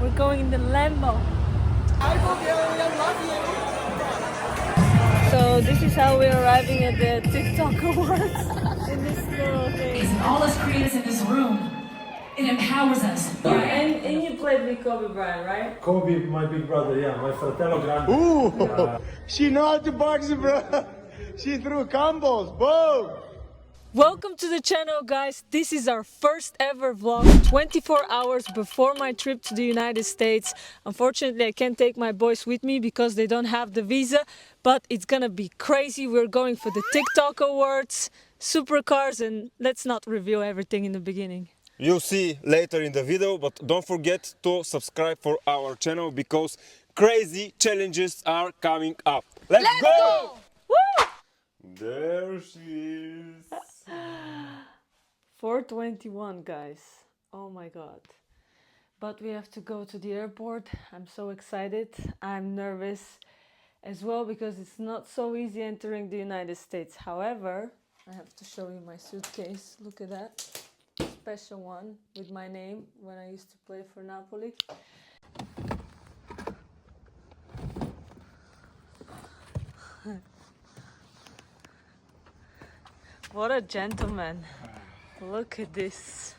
We're going in the Lambo. Hi Bulgaria, love you. So this is how we're arriving at the TikTok awards in this little thing. And all us creators in this room, it empowers us. And you played with Kobe Bryant, right? Kobe, my big brother, yeah, my fratello grande. Ooh, she know how to box, bro. She threw combos. Boom. Welcome to the channel, guys. This is our first ever vlog, 24 hours before my trip to the United States. Unfortunately, I can't take my boys with me because they don't have the visa, but it's gonna be crazy. We're going for the TikTok awards, supercars, and let's not reveal everything in the beginning. You'll see later in the video, but don't forget to subscribe for our channel because crazy challenges are coming up. Let's go! Woo! There she is. 4:21, guys. Oh my god. But we have to go to the airport. I'm so excited. I'm nervous as well because it's not so easy entering the United States. However, I have to show you my suitcase. Look at that. Special one with my name when I used to play for Napoli. What a gentleman. Look at this.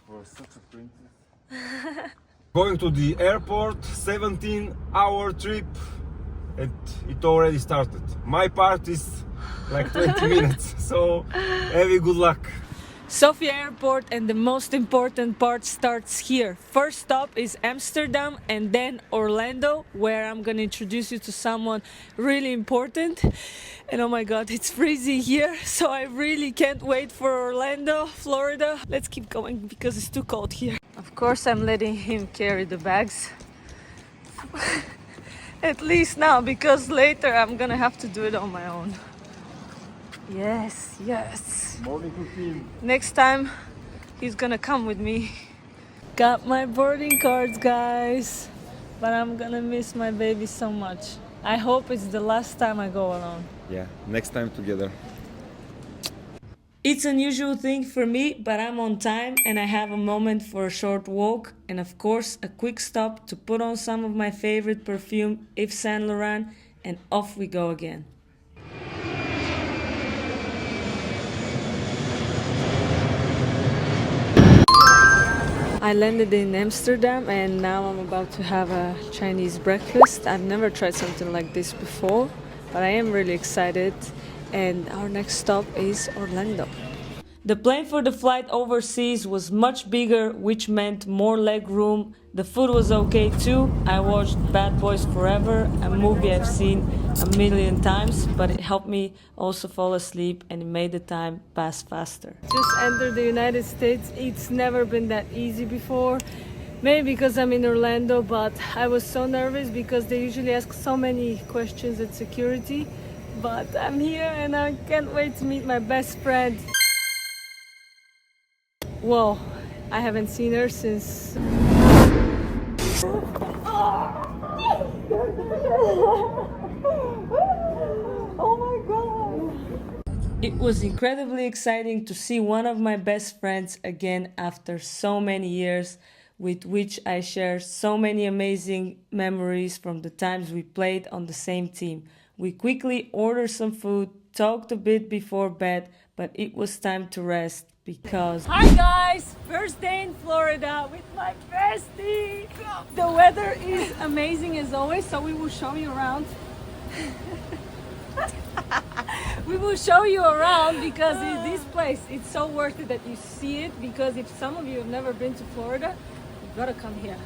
For such a princess. Going to the airport, 17-hour trip, and it already started. My part is like 20 minutes, so have good luck. Sofia Airport, and the most important part starts here. First stop is Amsterdam and then Orlando, where I'm gonna introduce you to someone really important. And oh my god, it's freezing here, so I really can't wait for Orlando, Florida. Let's keep going because it's too cold here. Of course, I'm letting him carry the bags. At least now, because later I'm gonna have to do it on my own. Yes, yes. Morning routine. Next time, he's gonna come with me. Got my boarding cards, guys. But I'm gonna miss my baby so much. I hope it's the last time I go alone. Yeah, next time together. It's an unusual thing for me, but I'm on time and I have a moment for a short walk and of course a quick stop to put on some of my favorite perfume, Yves Saint Laurent, and off we go again. I landed in Amsterdam and now I'm about to have a Chinese breakfast. I've never tried something like this before, but I am really excited. And our next stop is Orlando. The plane for the flight overseas was much bigger, which meant more leg room. The food was okay too. I watched Bad Boys Forever, a movie I've seen a million times, but it helped me also fall asleep and it made the time pass faster. Just entered the United States. It's never been that easy before. Maybe because I'm in Orlando, but I was so nervous because they usually ask so many questions at security. But I'm here and I can't wait to meet my best friend. Whoa, I haven't seen her since... Oh my god! It was incredibly exciting to see one of my best friends again after so many years, with which I share so many amazing memories from the times we played on the same team. We quickly ordered some food, talked a bit before bed, but it was time to rest because... Hi guys! First day in Florida with my bestie! The weather is amazing as always, so we will show you around. We will show you around because this place, it's so worth it that you see it, because if some of you have never been to Florida, you've got to come here.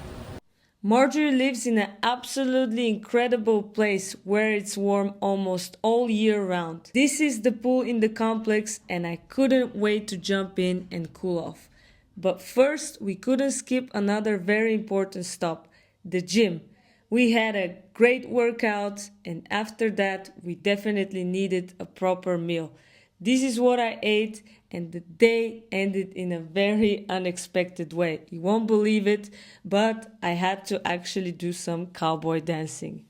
Marjorie lives in an absolutely incredible place where it's warm almost all year round. This is the pool in the complex and I couldn't wait to jump in and cool off. But first, we couldn't skip another very important stop, the gym. We had a great workout and after that, we definitely needed a proper meal. This is what I ate and the day ended in a very unexpected way. You won't believe it, but I had to actually do some cowboy dancing.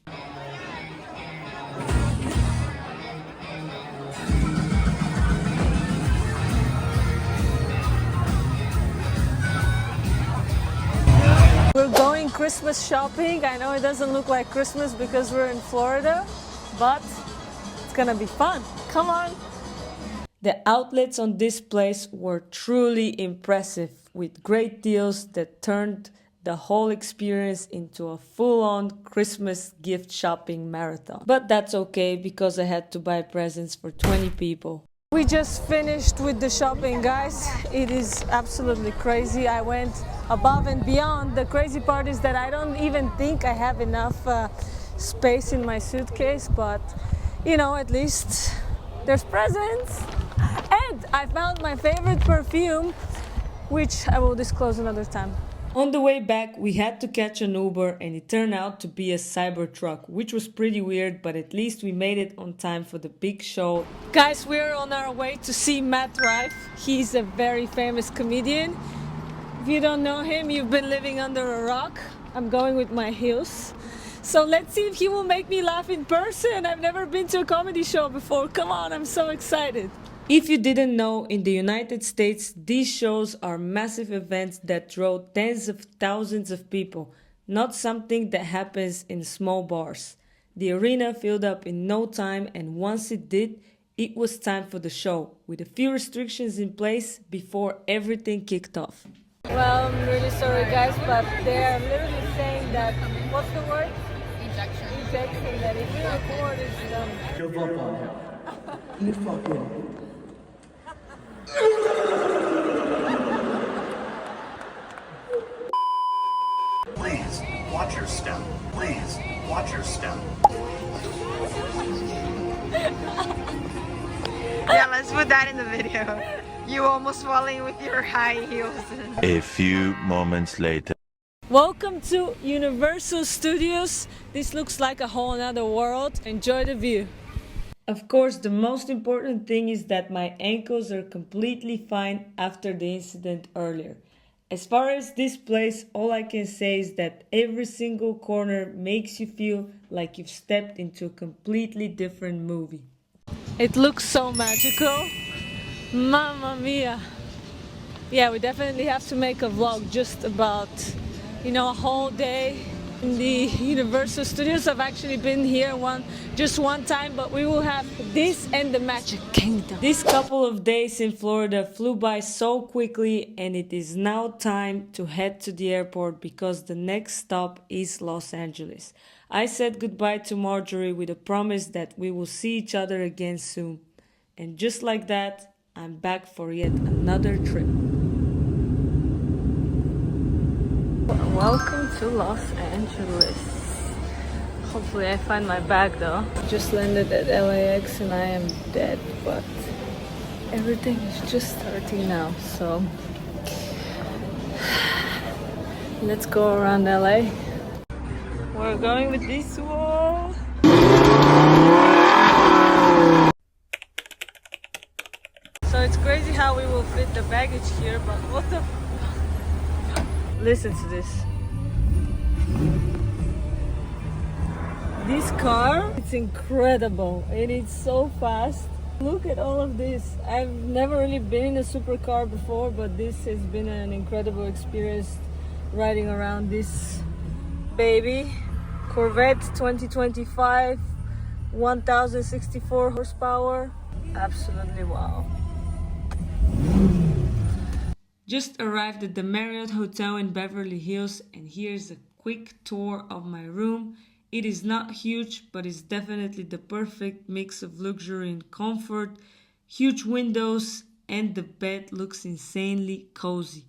We're going Christmas shopping. I know it doesn't look like Christmas because we're in Florida, but it's gonna be fun. Come on. The outlets on this place were truly impressive, with great deals that turned the whole experience into a full-on Christmas gift shopping marathon. But that's okay because I had to buy presents for 20 people. We just finished with the shopping, guys. It is absolutely crazy. I went above and beyond. The crazy part is that I don't even think I have enough space in my suitcase, but you know, at least there's presents. And I found my favorite perfume, which I will disclose another time. On the way back, we had to catch an Uber, and it turned out to be a Cybertruck, which was pretty weird, but at least we made it on time for the big show. Guys, we're on our way to see Matt Rife. He's a very famous comedian. If you don't know him, you've been living under a rock. I'm going with my heels. So let's see if he will make me laugh in person. I've never been to a comedy show before. Come on, I'm so excited. If you didn't know, in the United States, these shows are massive events that draw tens of thousands of people, not something that happens in small bars. The arena filled up in no time, and once it did, it was time for the show, with a few restrictions in place before everything kicked off. Well, I'm really sorry guys, but they're literally saying that, what's the word? Ejection. Ejection, that if you record, it's done. Give up on him. You fucking. Please, watch your step. Please, watch your step. Yeah, let's put that in the video. You almost falling with your high heels. A few moments later. Welcome to Universal Studios. This looks like a whole another world. Enjoy the view. Of course, the most important thing is that my ankles are completely fine after the incident earlier. As far as this place, all I can say is that every single corner makes you feel like you've stepped into a completely different movie. It looks so magical. Mamma mia. Yeah, we definitely have to make a vlog just about, you know, a whole day in the Universal Studios. I've actually been here just one time, but we will have this and the Magic Kingdom. This couple of days in Florida flew by so quickly, and it is now time to head to the airport because the next stop is Los Angeles. I said goodbye to Marjorie with a promise that we will see each other again soon. And just like that, I'm back for yet another trip. Welcome to Los Angeles. Hopefully I find my bag though. Just landed at LAX and I am dead, but everything is just starting now, so let's go around LA. We're going with this wall. So it's crazy how we will fit the baggage here, but what the listen to this. This car, it's incredible and it's so fast. Look at all of this. I've never really been in a supercar before, but this has been an incredible experience riding around this baby. Corvette 2025, 1064 horsepower. Absolutely wow. Just arrived at the Marriott Hotel in Beverly Hills, and here's a quick tour of my room. It is not huge, but it's definitely the perfect mix of luxury and comfort. Huge windows, and the bed looks insanely cozy.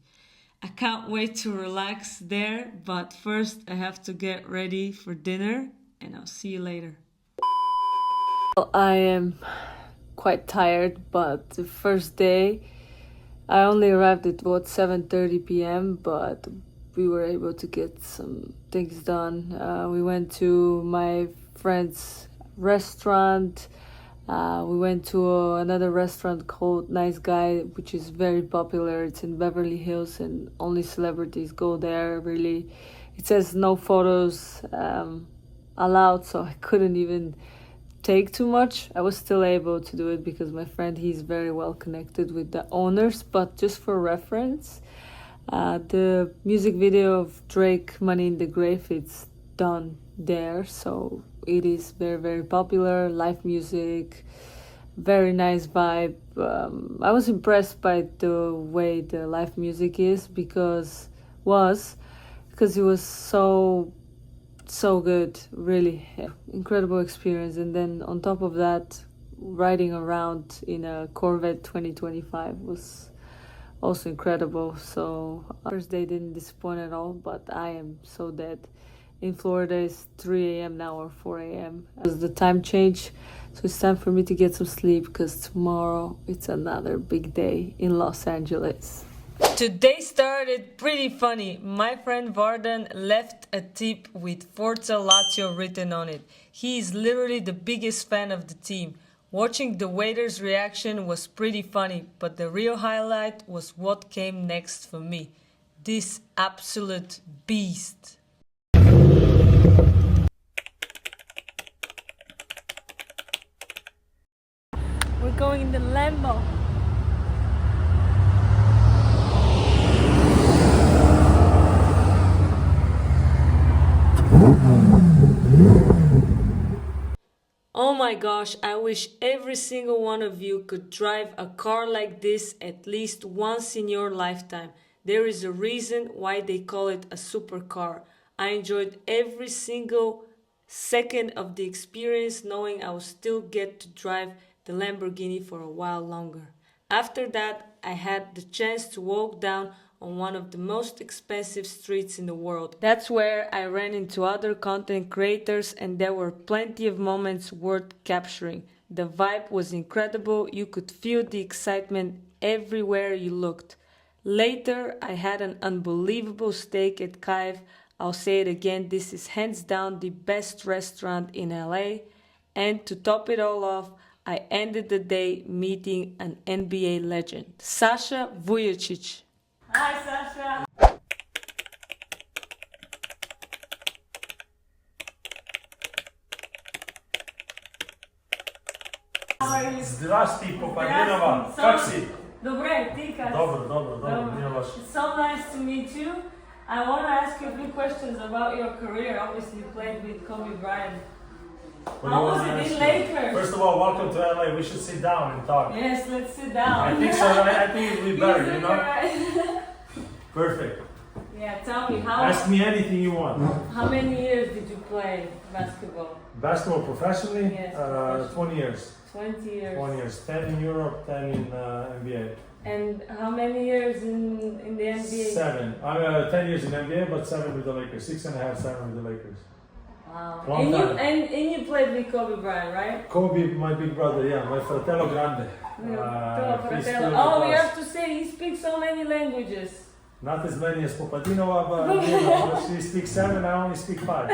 I can't wait to relax there, but first I have to get ready for dinner, and I'll see you later. Well, I am quite tired, but the first day I only arrived at about 7:30 p.m., but we were able to get some things done. We went to my friend's restaurant. We went to another restaurant called Nice Guy, which is very popular. It's in Beverly Hills and only celebrities go there, really. It says no photos allowed, so I couldn't even take too much. I was still able to do it because my friend, he's very well connected with the owners, but just for reference, The music video of Drake Money in the Grave, it's done there, so it is very, very popular. Live music, very nice vibe. I was impressed by the way the live music is because it was so good, really incredible experience. And then on top of that, riding around in a Corvette 2025 was also incredible. So first day didn't disappoint at all, but I am so dead. In Florida it's 3 a.m. now or 4 a.m. It's the time change, so it's time for me to get some sleep because tomorrow it's another big day in Los Angeles. Today started pretty funny. My friend Vardan left a tip with Forza Lazio written on it. He is literally the biggest fan of the team. Watching the waiters' reaction was pretty funny, but the real highlight was what came next for me. This absolute beast. We're going in the Lambo. Oh my gosh, I wish every single one of you could drive a car like this at least once in your lifetime. There is a reason why they call it a supercar. I enjoyed every single second of the experience, knowing I would still get to drive the Lamborghini for a while longer. After that, I had the chance to walk down on one of the most expensive streets in the world. That's where I ran into other content creators, and there were plenty of moments worth capturing. The vibe was incredible. You could feel the excitement everywhere you looked. Later, I had an unbelievable steak at Kaiv. I'll say it again, this is hands down the best restaurant in LA. And to top it all off, I ended the day meeting an NBA legend, Sasha Vujicic. Hi, Sasha. Zdrasti, Popadinova. Как си? Добре, ти как? Dobro, nije loše. It's so nice to meet you. I want to ask you a few questions about your career. Obviously, you played with Kobe Bryant. How was it in Lakers? First of all, welcome to LA. We should sit down and talk. Yes, let's sit down. I think so. I think it'll be better, you know? Right. Perfect. Yeah, tell me, Ask me anything you want. how many years did you play basketball? Basketball professionally? Yes, 20 years. 20 years. 20 years. 10 in Europe, 10 in NBA. And how many years in the NBA? 7. I'm 10 years in NBA, but 7 with the Lakers. 6.5, 7 with the Lakers. Wow. Long time. And you played with Kobe Bryant, right? Kobe, my big brother, yeah, my fratello grande. He's still Oh, we with us. have to say he speaks so many languages. Not as many as Popadinova, but you know, she speaks 7, I only speak 5.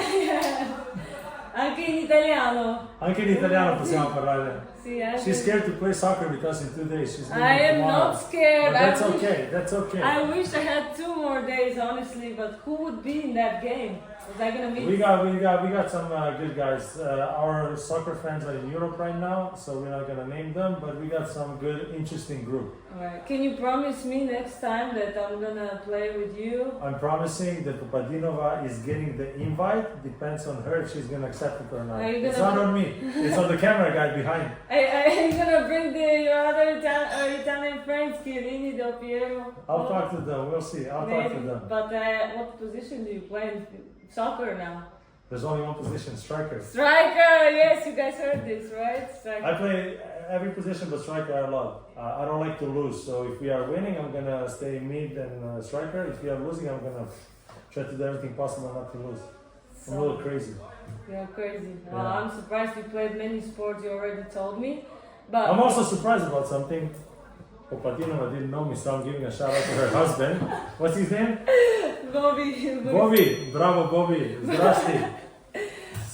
Anche in italiano. Anche in italiano possiamo parlare. Sì, anche- She's scared to play soccer with us in 2 days. She's I leaving am tomorrow. not scared. But that's I wish- okay, that's okay. I wish I had 2 more days, honestly, but who would be in that game? Was I gonna meet? We got some good guys. Our soccer fans are in Europe right now, so we're not gonna name them, but we got some good, interesting group. Alright. Can you promise me next time that I'm gonna play with you? I'm promising that Popadinova is getting the invite. Depends on her if she's gonna accept it or not. Are you It's gonna- not on me. It's on the camera guy behind. Are you gonna bring your other Italian friends, Chiellini, Del Piero? I'll talk to them. We'll see. I'll talk to them. But what position do you play in soccer now? There's only one position, striker. Striker! Yes, you guys heard this, right? Striker. I play every position but striker I love. I don't like to lose, so if we are winning, I'm gonna stay mid and striker. If we are losing, I'm gonna try to do everything possible not to lose. I'm a little crazy. You're crazy. Well, Yeah. I'm surprised you played many sports, you already told me. But I'm also surprised about something. Popadinova didn't know me, so I'm giving a shout out to her husband. What's his name? Bobby, Bobby. Bravo, Bobby. Zdrasti.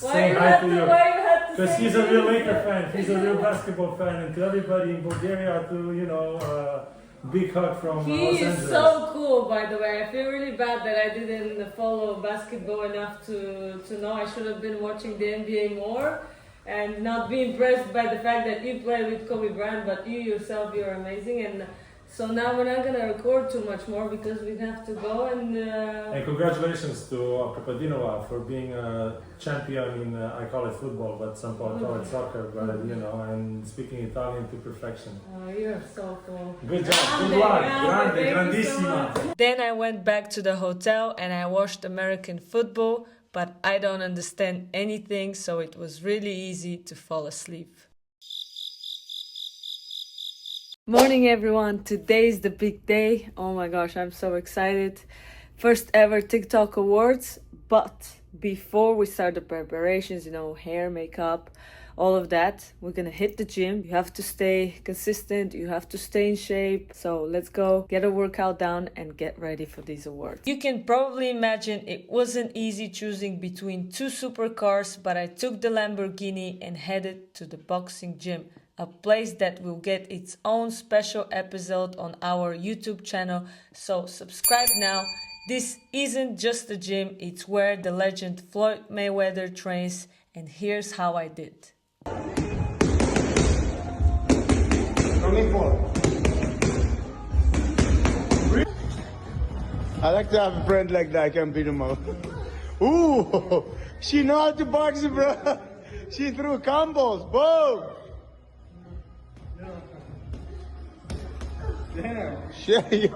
why Saying you hi had to to, you. why you had to Because say he's a real this? Laker fan. He's a real basketball fan. And to everybody in Bulgaria, to, you know, big hug from Los He is Angeles. so cool, by the way. I feel really bad that I didn't follow basketball enough to know. I should have been watching the NBA more and not be impressed by the fact that you play with Kobe Bryant, but you yourself, you're amazing. And So now we're not gonna record too much more because we have to go and. And congratulations to Kapadinova for being a champion in, I call it football, but some people call it soccer, but you know, and speaking Italian to perfection. Oh, you're so cool. Good job, good luck, grande, grandissima. Then I went back to the hotel and I watched American football, but I don't understand anything, so it was really easy to fall asleep. Morning everyone, today is the big day. Oh my gosh, I'm so excited. First ever TikTok awards, but before we start the preparations, you know, hair, makeup, all of that, we're gonna hit the gym. You have to stay consistent, you have to stay in shape. So let's go get a workout down and get ready for these awards. You can probably imagine it wasn't easy choosing between two supercars, but I took the Lamborghini and headed to the boxing gym, a place that will get its own special episode on our YouTube channel. So subscribe now. This isn't just a gym, it's where the legend Floyd Mayweather trains, and here's how I did. 24. I like to have a friend like that. I can beat him up. Ooh, she know how to box, bro. She threw combos. Boom. Damn. Shit.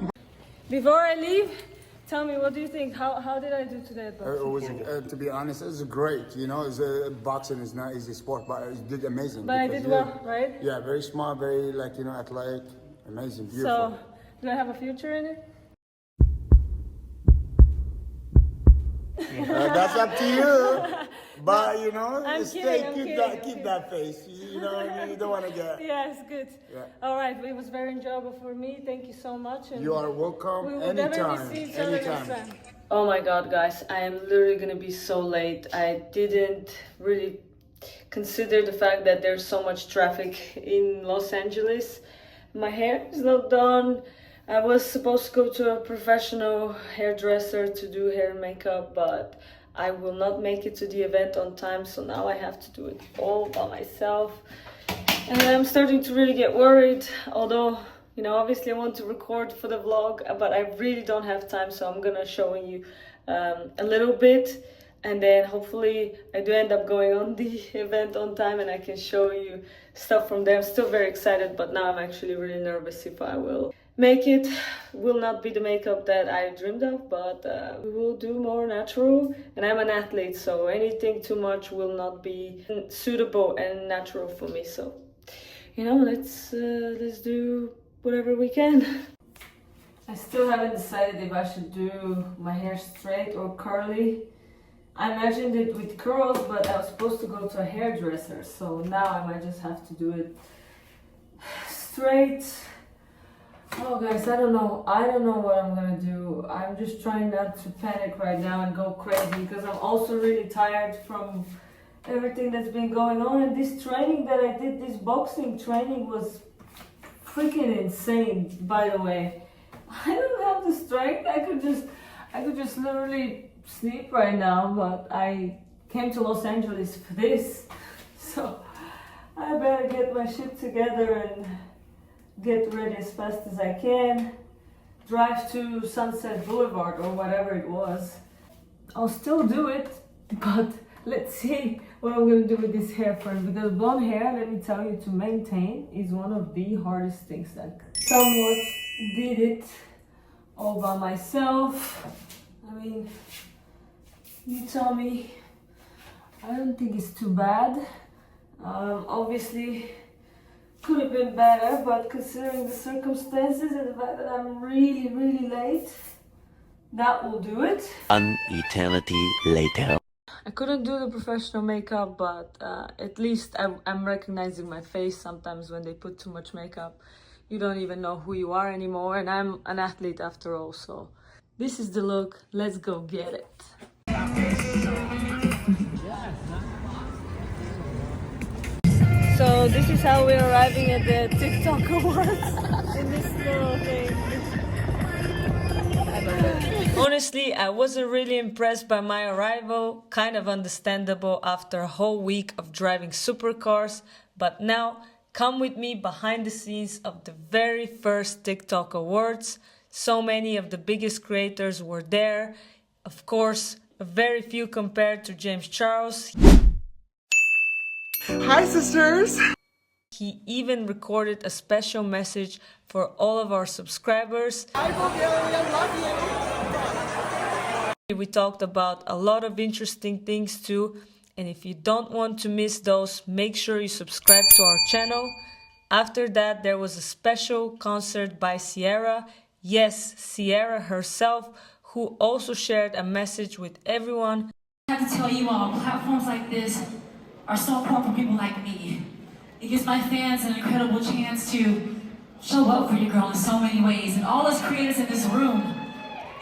Before I leave, tell me, what do you think? How did I do today at boxing? It was, to be honest, it was great. You know, boxing is not easy sport, but you did amazing. But I did well, right? Yeah, very smart, very athletic, amazing, beautiful. So, do I have a future in it? That's up to you. But you know, I'm keep kidding. that face. You know what I mean? You don't want to get. Yes, good. Yeah. All right, it was very enjoyable for me. Thank you so much. And You are welcome we will anytime. definitely see each other next Anytime. time. Oh my god, guys, I am literally gonna be so late. I didn't really consider the fact that there's so much traffic in Los Angeles. My hair is not done. I was supposed to go to a professional hairdresser to do hair and makeup, but I will not make it to the event on time, so now I have to do it all by myself. And I'm starting to really get worried, although, you know, obviously I want to record for the vlog, but I really don't have time, so I'm gonna show you a little bit, and then hopefully I do end up going on the event on time and I can show you stuff from there. I'm still very excited, but now I'm actually really nervous if I will make it. Will not be the makeup that I dreamed of, but we will do more natural, and I'm an athlete, so anything too much will not be suitable and natural for me. So, you know, let's do whatever we can. I still haven't decided if I should do my hair straight or curly. I imagined it with curls, but I was supposed to go to a hairdresser, so now I might just have to do it straight. Oh guys, I don't know what I'm gonna do. I'm just trying not to panic right now and go crazy, because I'm also really tired from everything that's been going on. And this training that I did, this boxing training, was freaking insane, by the way. I don't have the strength. I could just literally sleep right now, but I came to Los Angeles for this. So I better get my shit together and get ready as fast as I can, drive to Sunset Boulevard or whatever it was. I'll still do it, but let's see what I'm gonna do with this hair first, because blonde hair, let me tell you, to maintain is one of the hardest things. Like, somewhat did it all by myself. I mean, you tell me. I don't think it's too bad. Obviously could have been better, but considering the circumstances and the fact that I'm really, really late, that will do it. An eternity later. I couldn't do the professional makeup, but at least I'm recognizing my face. Sometimes when they put too much makeup, you don't even know who you are anymore, and I'm an athlete after all, so this is the look. Let's go get it. So this is how we're arriving at the TikTok awards in this little thing. Honestly, I wasn't really impressed by my arrival. Kind of understandable after a whole week of driving supercars. But now, come with me behind the scenes of the very first TikTok Awards. So many of the biggest creators were there. Of course, very few compared to James Charles. Hi, sisters! He even recorded a special message for all of our subscribers. Hi, Bulgaria, love you! We talked about a lot of interesting things too, and if you don't want to miss those, make sure you subscribe to our channel. After that, there was a special concert by Sierra. Yes, Sierra herself, who also shared a message with everyone. I have to tell you all, platforms like this are so important for people like me. It gives my fans an incredible chance to show up for your girl in so many ways. And all us creators in this room,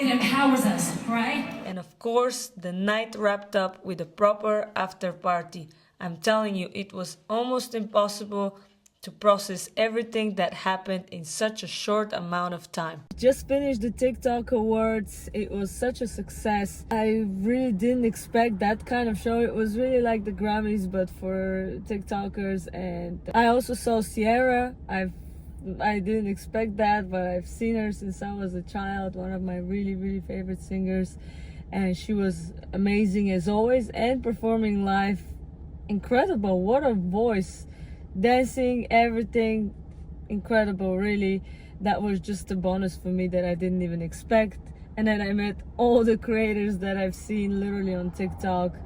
it empowers us, right? And of course, the night wrapped up with a proper after party. I'm telling you, it was almost impossible to process everything that happened in such a short amount of time. Just finished the TikTok Awards. It was such a success. I really didn't expect that kind of show. It was really like the Grammys, but for TikTokers. And I also saw Sierra. I didn't expect that, but I've seen her since I was a child, one of my really favorite singers, and she was amazing as always, and performing live, incredible. What a voice, dancing, everything incredible. Really, that was just a bonus for me that I didn't even expect. And then I met all the creators that I've seen literally on TikTok.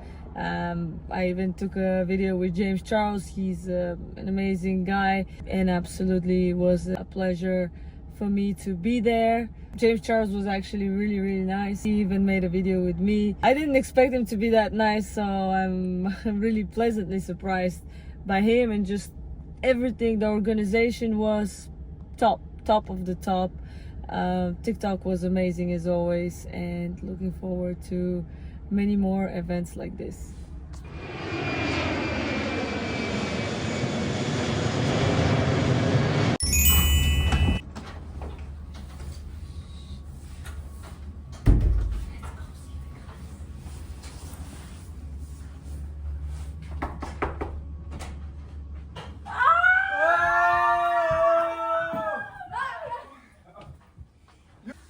I even took a video with James Charles. He's an amazing guy, and absolutely was a pleasure for me to be there. James Charles was actually really nice. He even made a video with me. I didn't expect him to be that nice, so I'm really pleasantly surprised by him, and just everything. The organization was top of the top. TikTok was amazing as always, and looking forward to many more events like this.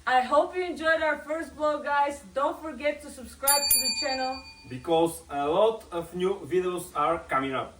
I hope you enjoyed our first vlog, guys. Don't forget to subscribe to the channel, because a lot of new videos are coming up.